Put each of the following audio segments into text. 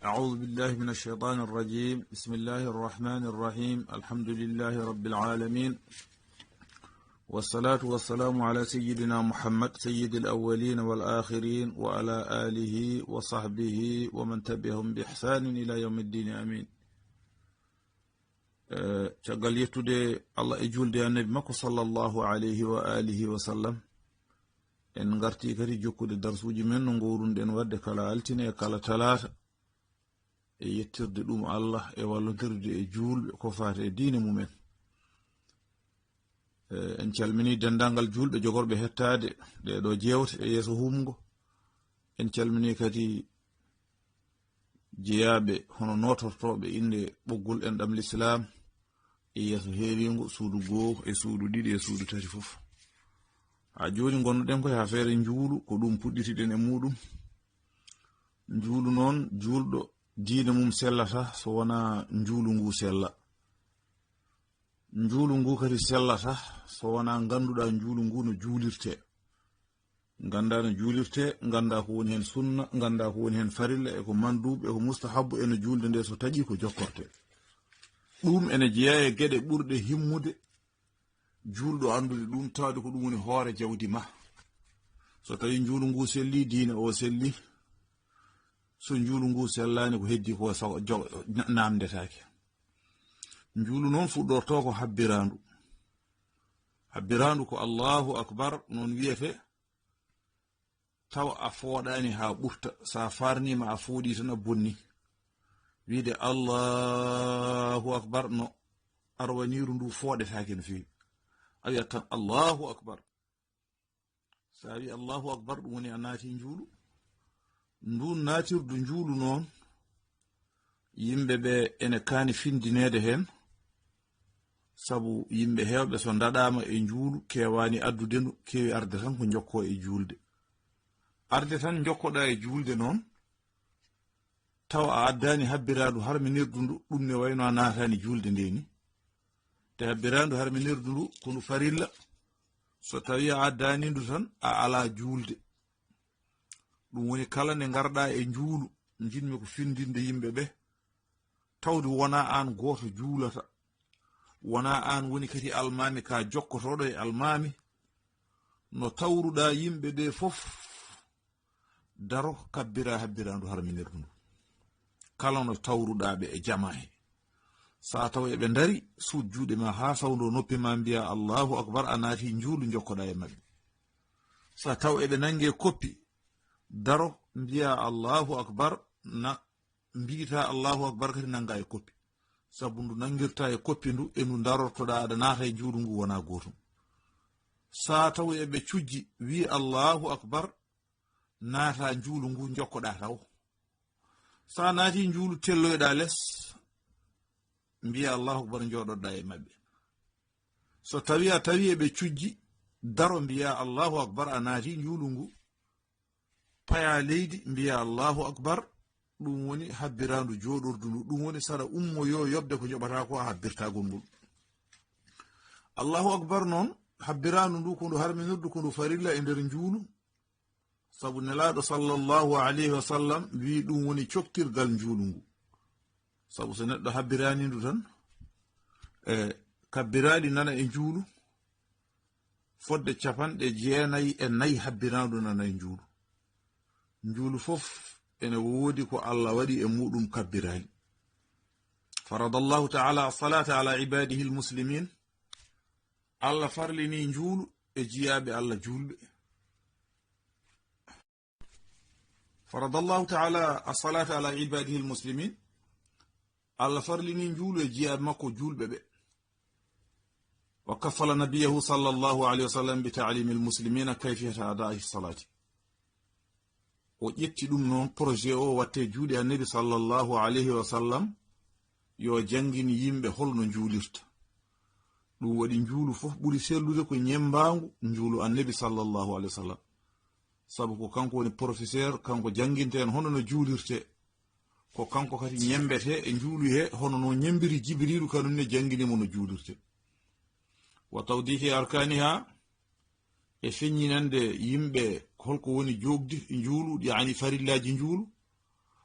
أعوذ بالله من الشيطان الرجيم. بسم الله الرحمن الرحيم. الحمد لله رب العالمين، والصلاة والسلام على سيدنا محمد سيد الأولين والآخرين وعلى آله وصحبه ومن تبعهم بإحسان إلى يوم الدين آمين. caggal yettude Allah e julde annabi makko sallallahu alayhi wa alihi wa sallam, en garti kadi jokkude darsuji men no gowrunden wadde kala altine e kala talata e yettirde ɗum Allah e wallodirde e julɓe ko fate e diine mumen. En calmini dendangal julɓe jogorɓe hettade ɗeɗo jewte e yeeso humgo. En calmini kadi jeyaɓe hono notortoɓe inde ɓoggol enɗam l'islam e yeeso heeringo suudu goo e suudu ɗiɗi e suudu tati fof. Ha joni gonnoɗen koye ha feere juulu ko ɗum puɗɗitiɗen e muɗum. Juulu noon julɗo diine mum sellata so wona juulu ngu sella. Juulu ngu kadi sellata so wona ganduɗa juulu ngu no juulirte. Ganda no juulirte, ganda ko woni hen sunna, ganda ko woni hen farilla e ko manduɓe e ko mustahabu ene julde nde so taƴi ko jokkorte. ɗum ene jeeya e geɗe ɓurɗe himmude julɗo andude ɗum, tawde ko ɗum woni hoore jawdi ma. So tawi juulu ngu selli, diine o selli. So juulu ngu sellani, ko heddi ko namdetake. Juulu noon fuɗɗorto ko habbirandu. Habbirandu ko Allahu akbar non wiyete, taw a fooɗani ha ɓurta. Sa farnima a fooɗi tan a bonni. Wiide Allahu akbar no arwaniru ndu fooɗetake no fewi. A wiyat tan Allahu akbar. Sa wi Allahu akbar ɗum woni a naati juulu. Ndun naatirdu juulu noon yimɓeɓe ene kaani findinede hen, sabu yimɓe hewɓe so daɗama e juulu kewani addude ndu, kewi arde tan ko jokko e julde. Arde tan jokkoɗa e julde noon, taw a addani habbirandu harminirdu ndu, ɗum ne wayno a naatani julde ndeni. Te habbirandu harminirdu ndu ko ndu farilla, so tawi a addani ndu tan a ala julde. ɗum woni kala nde garɗa e juulu, jinmi ko findinde yimɓeɓe, tawde wona an goto juulata, wona an woni kadi almami ka jokkotoɗo e almami, no tawruɗa yimɓe ɓe fof daro kabbira habbirandu harminirdu ndu. Kala no tawruɗaɓe e jamahe, sa taw eɓe dari suud juuɗe ma ha sawdo noppi ma mbiya Allahu akbar, a naati juulu jokkoɗa e mabɓe. Sa taw eɓe nangue koppi, daro mbiya Allahu akbar, na mbiyita Allahu akbar kadi nanga e koppi, sabu ndu nangirta e koppi ndu e ndu darortoɗa aɗa naata e juulu ngu wona gotum. Sa taw eɓe cujji wi Allahu akbar, naata juulu ngu jokkoɗa taw. Sa naati juulu telloyɗa less, mbiya Allahu akbar joɗoɗa e mabɓe. So tawi a tawi eɓe cujji, daro mbiya Allahu akbar, a naati juulu ngu, paya leydi mbiya Allahu akbar. Ɗum woni habbirandu joɗordu ndu, ɗum woni sara ummo yo yobde ko joɓata ko a habbirtagol ngol. Allahu akbar noon habbirandu ndu ko ndu harminirdu, ko ndu farilla e nder juulu, sabu nelaɗo sallallahu alayhi wa sallam wi ɗum woni cokkirgal juulu ngu. Sabu so neɗɗo habbirani ndu tan kabbiraɗi nana e juulu, fodde 94 habbirandu nana e juulu. Juulu fof ene woodi ko Allah waɗi e muɗum kabbirani. Faradallahu ta'ala as-salata ala ibadihi al-muslimin. Allah farlini juulu e jiyaɓe Allah julɓe. Faradallahu ta'ala as-salata ala ibadihi al-muslimin. Allah farlini juulu e jiyaɓe makko julɓe ɓe. Wa kaffala nabiyahu sallallahu alayhi wa sallam bi ta'limi al-muslimina kayfiyata ada'i as-salati. O ƴetti ɗum noon projet o watte juuɗe annabi sallallahu alayhi wa sallam, yo jangini yimɓe holno juulirta. ɗum waɗi juulu fof ɓuri sellude ko ñembangu juulu annabi sallallahu alayhi wa sallam, sabu ko kanko woni professeur, kanko janginte en hono no juulirte, ko kanko kadi ñembete e juulu he hono no ñembiri jibrilu kanum ne janginimo no juulirte. Wa tawdihi arkaniha, e feññinande yimɓe holko woni jogdi juulu, yani farillaji juulu,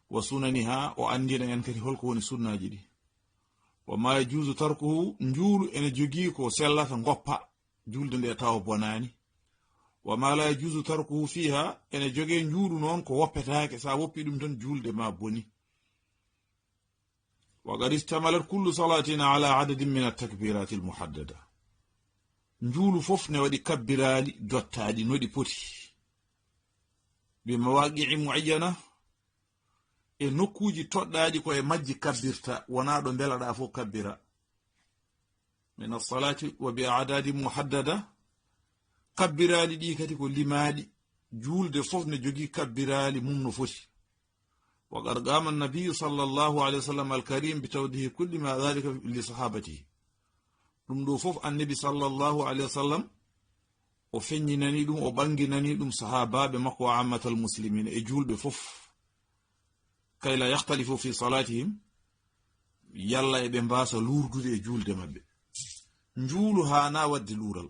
wa sunaniha o andina en kadi holko woni sunnaji ɗi. wa ma yajuzu tarkuhu njuulu ene jogii ko sellata ngoppa julde nde tawa bonani. wa ma la yajuzu tarkuhu fiha ene joge njuulu noon ko woppetaake sa woppi ɗum tan julde ma boni. wa qad istamalat kullu salatin ala adadin min at-takbirat al-muhaddada. njuulu fof ne waɗi kabbiraali jottaɗi noɗi poti bi mawaqi'i muayyana e nokkuji toɗɗaɗi ko e majji kabbirta wona ɗo belaɗa fof kabbira min as-salati wa bi a'dadi muhaddada. kabbiraali ɗi kadi ko limaɗi julde fof ne jogii kabbiraali mum no foti. wa qad qama an-nabiy sallallahu alayhi wa sallam al-karim bi tawdihi kulli ma dhalika li sahabatihi. ɗum ɗo fof annabi sallallahu alayhi wa sallam o feññinani ɗum o ɓanginani ɗum sahabaɓe makko wa ammatal muslimina e julɓe fof kay la yahtalifu fi salatihim yalla eɓe mbasa lurdude e julde maɓɓe. njuulu hana wadde luural.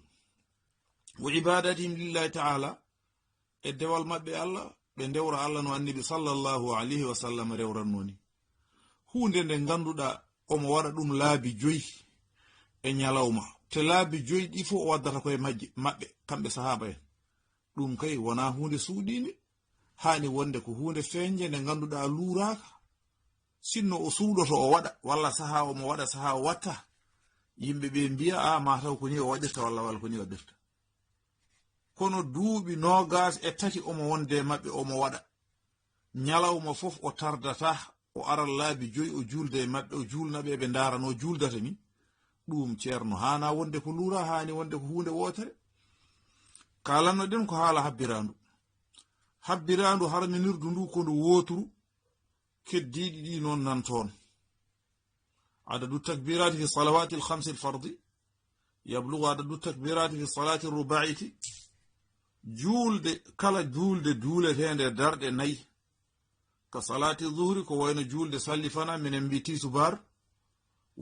wa ibadatihim lillahi ta'ala e dewal maɓɓe Allah ɓe ndewra Allah no annabi sallallahu alayhi wa sallam rewrannoni. hunde nde ganduɗa omo waɗa ɗum laabi 5 e nyalawma te laabi 5 ɗi fof o waddata koye maɓɓe kamɓe sahaba en. ɗum kay wona hunde suuɗinde hani wonde ko hunde feñje nde ganduɗa luuraka sinno o suuɗoto o waɗa walla saha omo waɗa saha o watta yimɓe ɓe mbiya a mataw ko ni o waɗirta walla ko ni waɗirta. kono duuɓi 23 omo wonde maɓɓe omo waɗa nyalawma fof o tardata o aral laabi 5 o julde e maɓɓe o julnaɓe ɓe darano juldata ni. ɗum ceerno hana wonde ko luura hani wonde ko hunde wotere. kalanno ɗen ko haala habbirandu harminirdu ndu ko ndu woturu keddiɗi ɗi noon nan toon. adadu takbirati fi salawati al-khams al-fardi yablugu adadu takbirati fi salati al-ruba'iti. julde kala julde duuletende darɗe 4 ka salati zuhri ko wayno julde sallifana minen mbi tisubar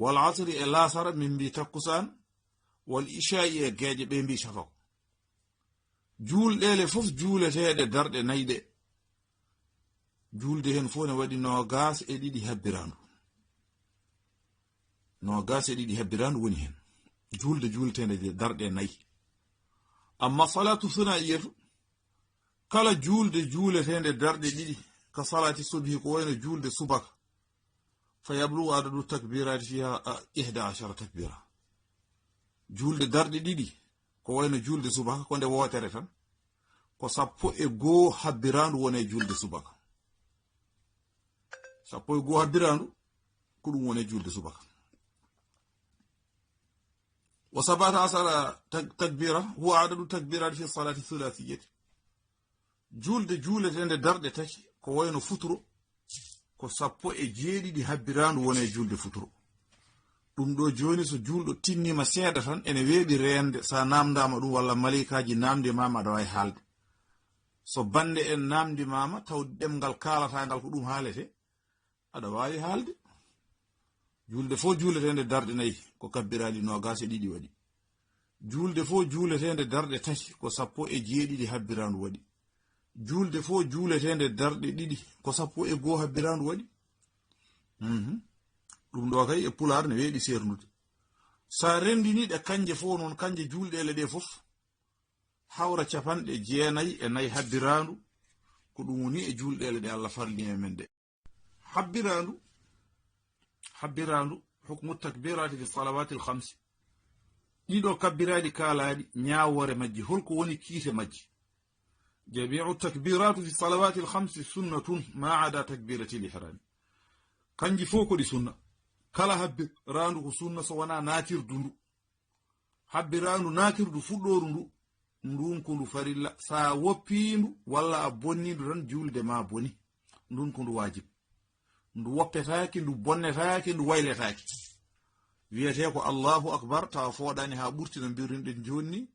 wal asri e lasara min mbi takkusan wal isha'i e geeje ɓe mbi shafaq. julɗele fof juuleteɗe darɗe 4 ɗe julde hen fof ne waɗi 22 habbirandu. 22 habbirandu woni hen julde juuletende darɗe 4. amma salatu suna'iyatu kala julde juuletende darɗe 2 ka salati subhi ko wayno julde subaka fa yablugu adadu takbirati fiha 11 takbira. julde darɗe 2 ko wayno julde subaka ko nde wotere tan ko 11 habbirandu wone julde subaka. 11 habbirandu ko ɗum wone julde subaka. wa 17 takbira huwa adadu takbirati fi salati thulathiyati. julde juuletende darɗe 3 ko wayno futuro ko 17 habbirandu wone julde futuro. ɗum ɗo joni so julɗo tinnima seeɗa tan ene weeɓi rende sa namdama ɗum walla malikaji namdimama aɗa wawi haalde. so bande en namdimama taw ɗemgal kalatangal ko ɗum haalete aɗa wawi haalde. julde fo juuletende darɗe 4 ko kabbirali 22 waɗi. julde fo juuletende darɗe 3 ko 17 habbirandu waɗi. julde fo juuletende darɗe 2 ko 11 habbirandu waɗi. ɗum ɗo kay e pular ne weeɗi sernude. sa rendini ɗe kanje fo noon kanje julɗele ɗe fof hawra 94 habbirandu ko ɗum woni e julɗele ɗe Allah farli e men ɗe. habbirandu hukmu takbirati fi salawati al-khams. ɗiɗo kabbiraɗi kaalaɗi ñawore majji holko woni kiite majji. jami'u takbiratu fi salawati al-khams sunnatun ma ada takbirati al-ihram. kanji fo ko ɗi sunna. kala habbirandu ko sunna so wona natirdu ndu. habbirandu natirdu fuɗɗoru ndu ndun ko ndu farilla sa woppindu walla a bonnindu tan julde ma boni. ndun ko ndu wajib. ndu woppetaki ndu bonnetaki ndu wayletaki. wiyete ko Allahu akbar tawa foɗani ha ɓurti no mbiruɗen jonni.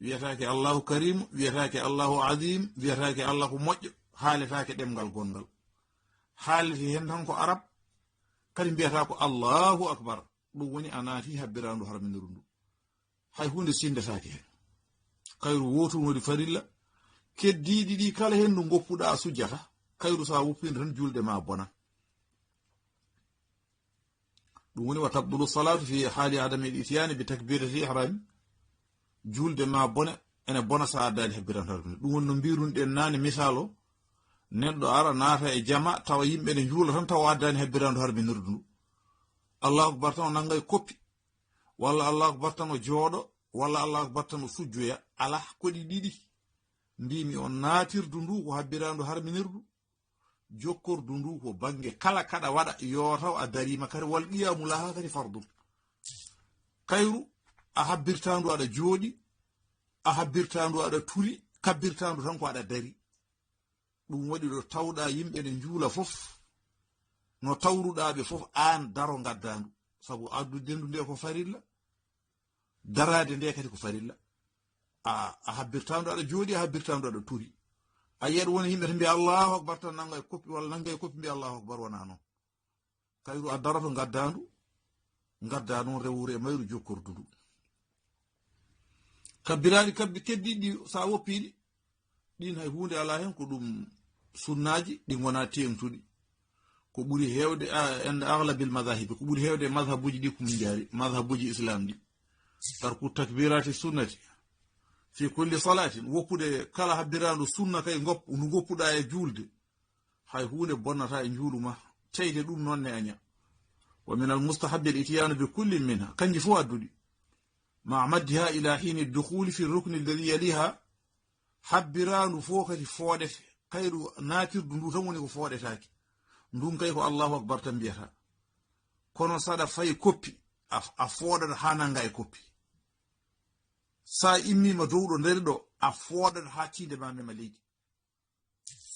wiyetake Allahu karim, wiyetake Allahu azim, wiyetake Allahu moƴƴo, haaletake ɗemgal gongal. haalete hen tan ko arab kadi mbiyata ko Allahu akbar. ɗum woni a naati habbirandu harminiru ndu hay hunde sindetake hen. kayru wotu woni farilla keddiɗi ɗi kala hen ndu goppuɗa a sujjata kayru sa wuppinde tan julde ma bona ɗum woni wa tabdulu salatu fi hali adami al-ityani bi takbirati ihram julde ma bona ene bona sa addani hebbiran harbi ɗum woni no mbirun den nane misalo neddo ara naata e jama tawa yimbe ne juula tan tawa addani hebbiran harbi nurdu Allahu akbar tan nangay koppi walla Allahu akbar tan joodo walla Allahu akbar tan sujjoya ala ko ɗiɗi mbimi on naatirdu ndu ko habbirandu harminirdu jokkordu ndu ko bange kala kada wada yo taw a darima kadi wal qiyamu laha kadi fardu kayru a habbirtandu ada joodi a habbirtandu ada turi kabbirtandu tan ko ada dari ɗum waɗi ɗo tawɗa yimɓe ne njuula fof no tawruɗaɓe fof an daro gaddandu sabu addudendu nde ko farilla darade nde kadi ko farilla a habbirtandu aɗa jooɗi a habbirtandu aɗa turi a yiyat woni yimɓe to mbiya Allahu akbar tan nanga e koppi walla nanga e koppi mbiya Allahu akbar wona noon kayru a darato gadda noon rewure e mayru jokkordu ndu kabbiraɗi kabbi keddiɗi sa woppiɗi ɗin hay hunde ala hen ko ɗum sunnaji ɗi gona tengtuɗi ko ɓuri hewde ende aglabil madahibi ko ɓuri hewde madhabuji ɗi komin jaari madhabuji islam ɗi tarku takbirati sunnati fi kulli salatin woppude kala habbirandu sunna kay ndu goppuɗa e julde hay hunde bonnata e juuluma teyde ɗum nonne aña wa min al mustahabi al ityanu bi kullin minha kanji fo adduɗi ma maddiha ila hini dukhuli fi rukni alladhi yaliha habbirandu fo kadi fooɗete kayru naatirdu ndu tan woni ko fooɗetaki ndun kay ko Allahu akbar tan mbiyata kono saɗa fayi koppi a fooɗata ha nanga e koppi sa immima dowɗo nder ɗo a fooɗata ha tinde ma mema leydi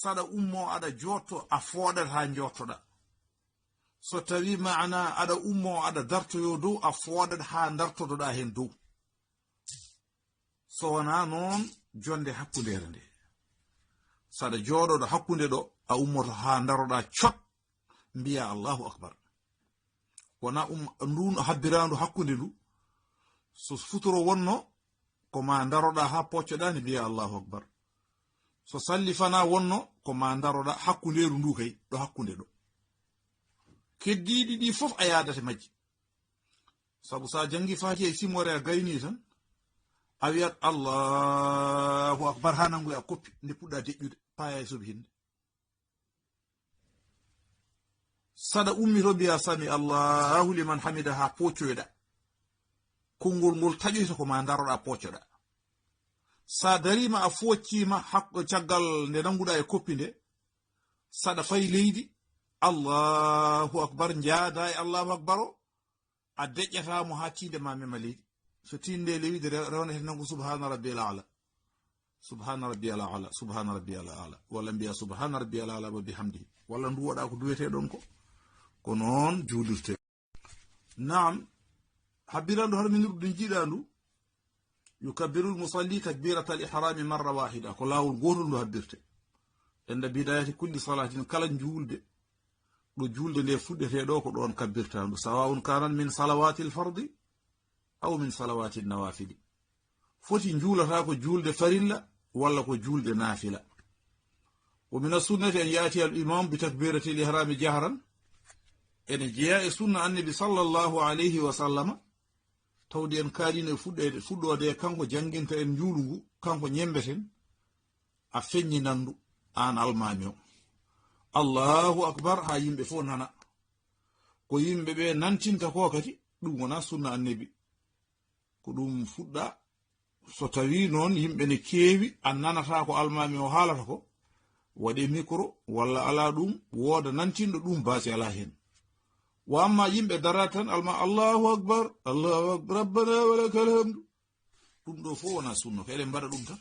saɗa ummo aɗa jotto a fooɗata ha jottoɗa so tawi mana aɗa ummo aɗa dartoyo dow a fooɗata ha dartotoɗa hen dow so wona noon jonde hakkundere nde saɗa jooɗoɗo hakkunde ɗo a ummoto ha daroɗa cot mbiya Allahu akbar wona ndun habbirandu hakkunde ndu so futuro wonno ko ma daroɗa ha poccoɗa ne mbiya Allahu akbar so sallifana wonno ko ma daroɗa hakkunderu ndu kay ɗo hakkunde ɗo keddiɗi ɗi fof a yadate majji sabu sa jangi fati e simore a gayni tan a wiyat Allahu akbar ha nangu a koppi nde puɗɗa deƴƴude paya e sobi hinde saɗa ummi to mbiya sami Allahu liman hamida ha poccoyɗa konngol ngol taƴoyta ko ma daroɗa poccoɗa sa darima a foccima hakko caggal nde nanguɗa e koppi nde saɗa fayi leydi Allahu akbar jaada e Allahu akbar o a deƴƴatamo ha tinde ma mema leydi so tinde leydi rewnete nangu subhana rabbiyal ala subhana rabbiyal ala subhana rabbiyal ala walla mbiya subhana rabbiyal ala wa bihamdihi walla ndu waɗa ko duweteɗon ko noon juulirte naam habbirandu harminirdu ndu jiiɗa ndu yukabbiru lmusalli takbirata al ihrami marra wahida ko lawol gotol ndu habbirte enda bidayati kulli salatin kala juulde ɗo julde nde fuɗɗeteɗo ko ɗon kabbirtandu sawa'un kanan min salawati lfardi aw min salawati nawafili foti juulata ko julde farilla walla ko julde nafila wa min as-sunnati an yati al-imam bi takbirati al-ihrami jahran ene jeeya e sunna annabi sallallahu alayhi wa sallama tawdi en kaalino fuɗɗode kanko janginta en juulungu kanko ñembeten a feññinandu an almami o Allahu akbar ha yimɓe fo nana ko yimɓe ɓe nantinta ko kadi ɗum wona sunna annabi ko ɗum fuɗɗa so tawi noon yimɓe ne keewi a nanata ko almami o haalata ko waɗe micro walla ala ɗum wooda nantinɗo ɗum baasi ala hen wa amma yimɓe darata tan alma Allahu akbar rabbana walakal hamdu ɗum ɗo fo wona sunna ko eɗen mbaɗa ɗum tan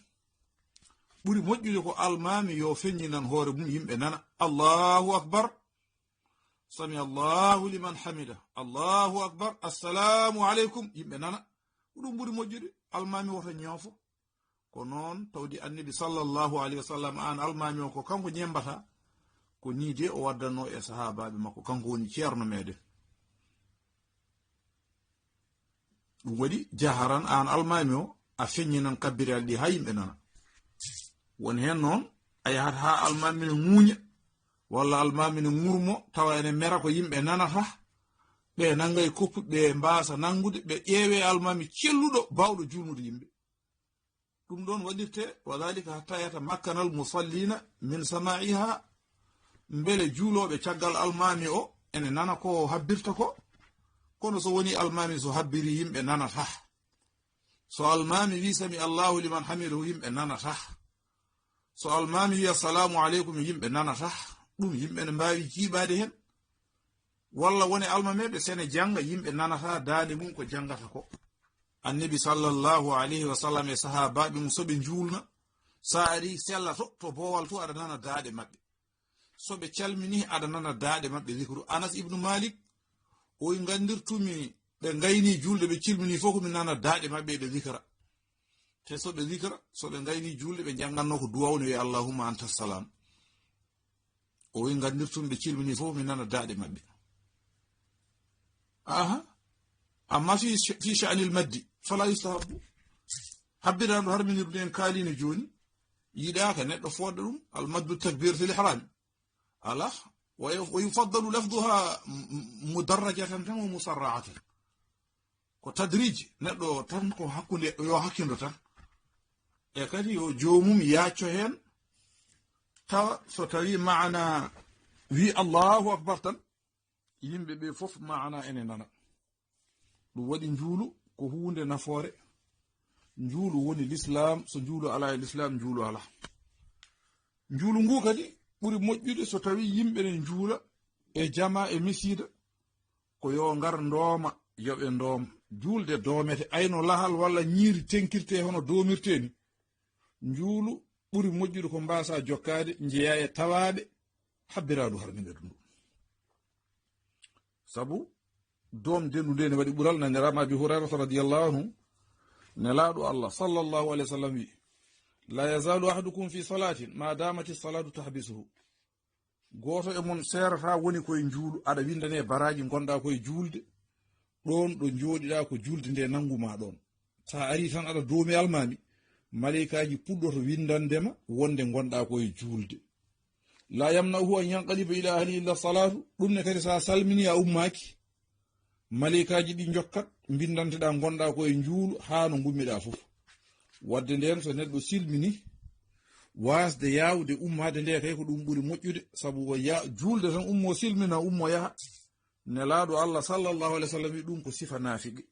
ɓuri moƴƴude ko almami yo feññinan hoore mum yimɓe nana Allahu akbar sami Allahu liman hamida Allahu akbar assalamu aleykum yimɓe nana ɗum ɓuri moƴƴude almami woto ñoofo ko noon tawdi annabi sallallahu alayhi wa sallam an almami o ko kanko ñembata ko ni de o waddanno e sahabaɓe makko kanko woni ceerno meɗen ɗum waɗi jaharan an almami o a feññinan kabbiral ɗi ha yimɓe nana woni hen noon a yahat ha almami ne ŋuuña walla almami ne ngurmo tawa ene mera ko yimɓe nanata ɓe nangay koppuɗe mbasa nangude ɓe ƴeewe almami celluɗo bawɗo julnude yimɓe ɗum ɗon waɗirte wa dhalika hatta yata makkanal musallina min sama'iha mbele juuloɓe caggal almami o ene nana ko habbirta ko kono so woni almami so habbiri yimɓe nanata so almami wi sami allahu liman hamidahu yimɓe nanata so almami wi assalamu aleykum yimɓe nanata ɗum yimɓe ne mbawi jiiɓade hen walla woni almameɓe sene janga yimɓe nanata daande mum ko jangata ko annabi sallallahu alayhi wa sallam e sahabaɓe mum soɓe julna sa ari sellato to bowal to aɗa nana daade maɓɓe soɓe calmini aɗa nana daade maɓɓe zikru anas ibnu malik oy gandirtumi ɓe gayni julde ɓe cilmini fof komi nana daade maɓɓe ɓe zikra te soɓe zikra soɓe gayni julde ɓe janganno ko duwawno wi allahumma anta salam oy gandirtumi ɓe cilmini fof mi nana daade maɓɓe aha amma fi sha'nil maddi fala yustahabbu habbiraɗo harminirdu en kaalino joni yiɗaka neɗɗo fodda ɗum almaddu takbiratul ihram ala wa yufaddalu lafduha mudarrajatan tan wa musarra'atan ko tadrij neɗɗo tan ko hakkunde yo hakkindo tan e kadi yo jomum yacco hen tawa so tawi maana wi allahu akbar tan yimɓe ɓe fof maana ene nana ɗum waɗi njuulu ko hunde nafoore njuulu woni l'islam so njuulu ala e l'islam njuulu ala njuulu ngu kadi ɓuri moƴƴude so tawi yimɓe ne njuula e jama e misida ko yo ngar ndooma yoɓe ndooma juulde doomete ayno lahal walla ñiiri tenkirte hono doomirte ni njuulu ɓuri moƴƴude ko mbasa jokkade jeeya e tawaɓe habbiraɗu harminde ɗum sabu doom dendu nde ne waɗi ɓural nanirama abi hurairata radiyallahu anhu nelaɗo allah sallallahu alayhi wa sallam wi la yazalu ahadukum fi salatin ma damati salatu tahbisuhu goto e mon serata woni koye juulu aɗa windane baraji gonɗa koye julde ɗon ɗo jooɗiɗa ko julde nde nanguma ɗon sa ari tan aɗa doomi almami malaikaji puɗɗoto windandema wonde gonɗa koye julde la yamnahu an yanqaliba ila ahli illa salatu ɗum ne kadi sa salmini a ummaki malaikaji ɗi jokkat bindanteɗa gonɗa koye juulu ha no gummiɗa fof wadde nden so neɗɗo silmini wasde yawde ummade nde kay ko ɗum ɓuri moƴƴude sabu julde tan ummo silmina ummo yaha nelaɗo allah sallallahu alaihi wasallam wi ɗum ko sifa nafiqe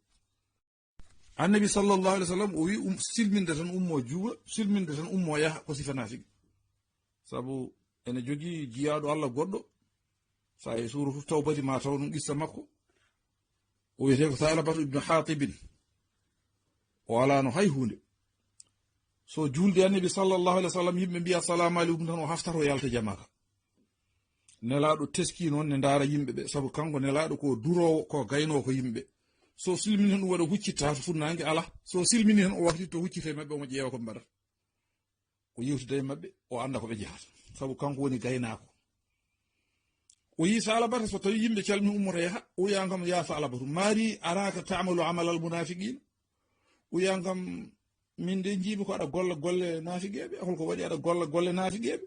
annabi sallallahu alaihi wasallam o wi silminde tan ummo juula silminde tan ummo yaha ko sifa nafiqe sabu ene jogii jiyaɗo allah goɗɗo sa e suratu tawbati ma taw ɗum qissa makko o wiyete ko salabatu ibnu hatibin o alano hay hunde so julde annabi sallallahu alaihi wasallam yimɓe mbiya assalamu aleykum tan o haftata o yalta jamaka nelaɗo teski noon ne ndaara yimɓe ɓe sabu kanko nelaɗo ko durowo ko gayno ko yimɓe so silmini hen ɗum waɗa huccitta to funnangue ala so silmini hen o waktiti to huccite mabɓe omo ƴeewa ko mbaɗata o yewtida e mabɓe o anda ko ɓe jehata sabu kanko woni gaynako o yi salabata so tawi yimɓe calmi ummota yaha o wiyan kam ya salabatu mari araka ta'malu amala al munafiqin o wiyan kam min de jiimi ko aɗa golla golle naafiqeɓe holko waɗi aɗa golla golle naafiqeɓe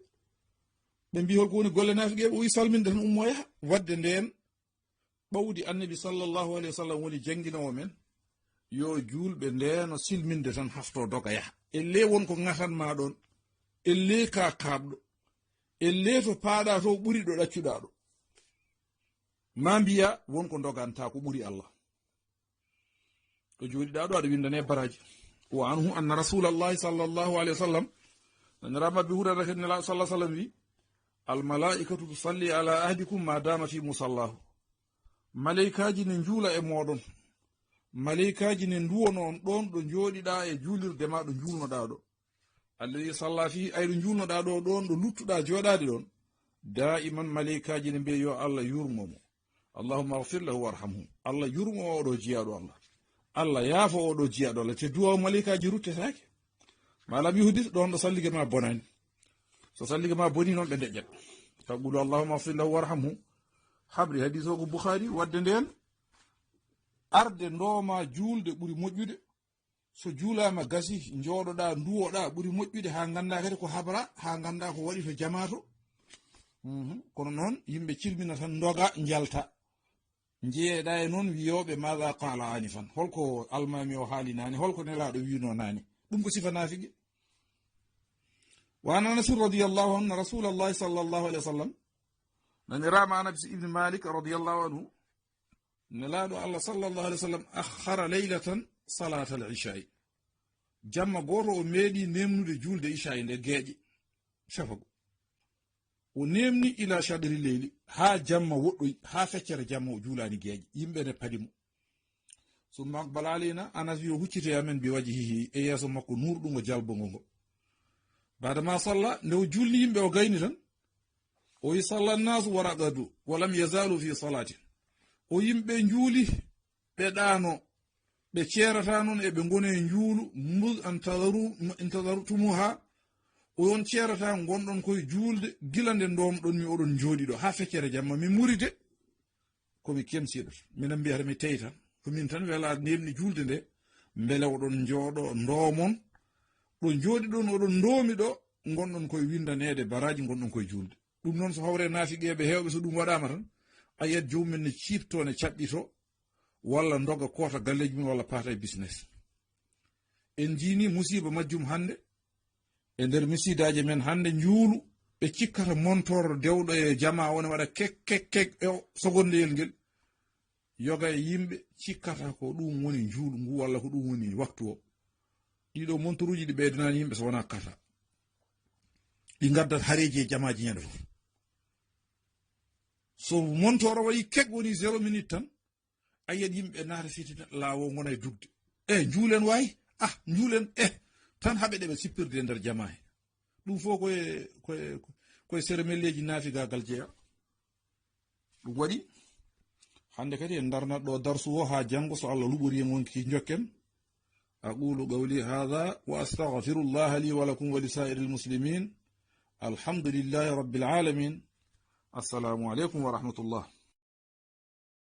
ɓe mbi holko woni golle naafiqeɓe o wi salminde tan ummo yaha wadde nden ɓawdi annabi sallallahu alayhi wa sallam woni jangguinowo men yo julɓe ndeno silminde tan hafto doga yaha elle wonko gatanma ɗon elle ka kaɓɗo elle to paaɗa to ɓuri ɗo ɗaccuɗa ɗo ma mbiya wonko doganta ko ɓuri allah ɗo joɗiɗa ɗo aɗa windane baraji wa anhu anna rasulallahi sallallahu alayhi wa sallam nanirama bi hurata kadi nelaɗo sallah sallam wi almalaikatu tusalli ala ahdikum ma dama fi musallahu malaikaji ne juula e moɗon malaikaji ne duwono on ɗon ɗo joɗiɗa e juulirde ma ɗo julnoɗa ɗo alladi salla fi ayɗo julnoɗa ɗo ɗon ɗo luttuɗa joɗade ɗon daiman malaikaji ne mbiya yo allah yurmomo allahumma agfir lahu warhamhu allah yurmo oɗo jiyaɗo allah allah yaafo oɗo jiyaɗo allah te duwaw malaikaji ruttetake malam yuhdis ɗon ɗo sallige ma bonani so sallige ma boni noon ɓe deƴƴat taqulu allahumma agfir lahu warhamhu habri hadis o ko boukhari wadde nden arde ndoma julde ɓuri moƴƴude so juulama gasi jooɗoɗa duwoɗa ɓuri moƴƴude ha ganda kadi ko habra ha ganda ko waɗi to jamato kono noon yimɓe cilmina tan doga njalta jeeɗa e noon wiyoɓe maga qala anifan holko almami o haali nani holko nelaɗo wino nani ɗum ko sifa nafigue wa an anas radiallahu anhu rasulallahi sallllahu alih wa sallam nanirama anas ibne malik radiallahu anhu nelaɗo allah sallllahu alih wa sallam akhara leylatan salata al ishai jamma goto o meeɗi nemnude julde ishai nde gueeƴe safago o nemni ila shadri leyli ha jamma woɗɗoy ha feccere jamma o juulani gueeƴe yimɓe ne paɗimo summa aqbala alayna anas wi o huccite amen bi wajhihi e yeeso makko nurɗugo jalbogo ngo badama salla nde o julni yimɓe o gayni tan o wi salla nnasu waraqadu walam yazalu fi salatin o yimɓe juuli ɓe ɗano ɓe ceerata noon eɓe gone juulu mus intadartumuha on ceerata gonɗon koye juulde gila nde ndomɗon mi oɗon jooɗi ɗo ha feccere jamma mi muride komi kemsiɗo minen mbiyata mi tawi tan ko min tan wela nemni julde nde beele oɗon jooɗo ndomon ɗo jooɗi ɗon oɗon ndomi ɗo gonɗon koye windanede baraji gonɗon koye julde ɗum noon so hawre naafiqeɓe hewɓe so ɗum waɗama tan a yiyat jomumen ne cipto ne caɓɓito walla doga koota galleji mum walla paata e business en jini musiba majjum hande e nder misidaji men hande juulu ɓe cikkata montoro dewɗo e jama wona waɗa kek e sogondeyel ngel yoga e yimɓe cikkata ko ɗum woni juulu ngu walla ko ɗum woni waktu o ɗiɗo montoruji ɗi ɓeydanani yimɓe so wona kata ɗi gaddat hareji e jamaji ñande fof so montoro waɗi kek woni 0 minute tan a yiyat yimɓe naata fiti laawo gona e dugde juulen wayi juulen tan haɓe ɗeɓe sippirde e nder jama he ɗum fof koye sérémelleji naafigagal jeeya ɗum waɗi hande kadi en darnat ɗo darsu o ha janggo so allah luɓori en wonki jokken aqulu qawli hadha wa astaghfirullaha li wa lakum wa li sa'iril muslimin alhamdulillahi rabbil alamin assalamu aleykum wa rahmatullah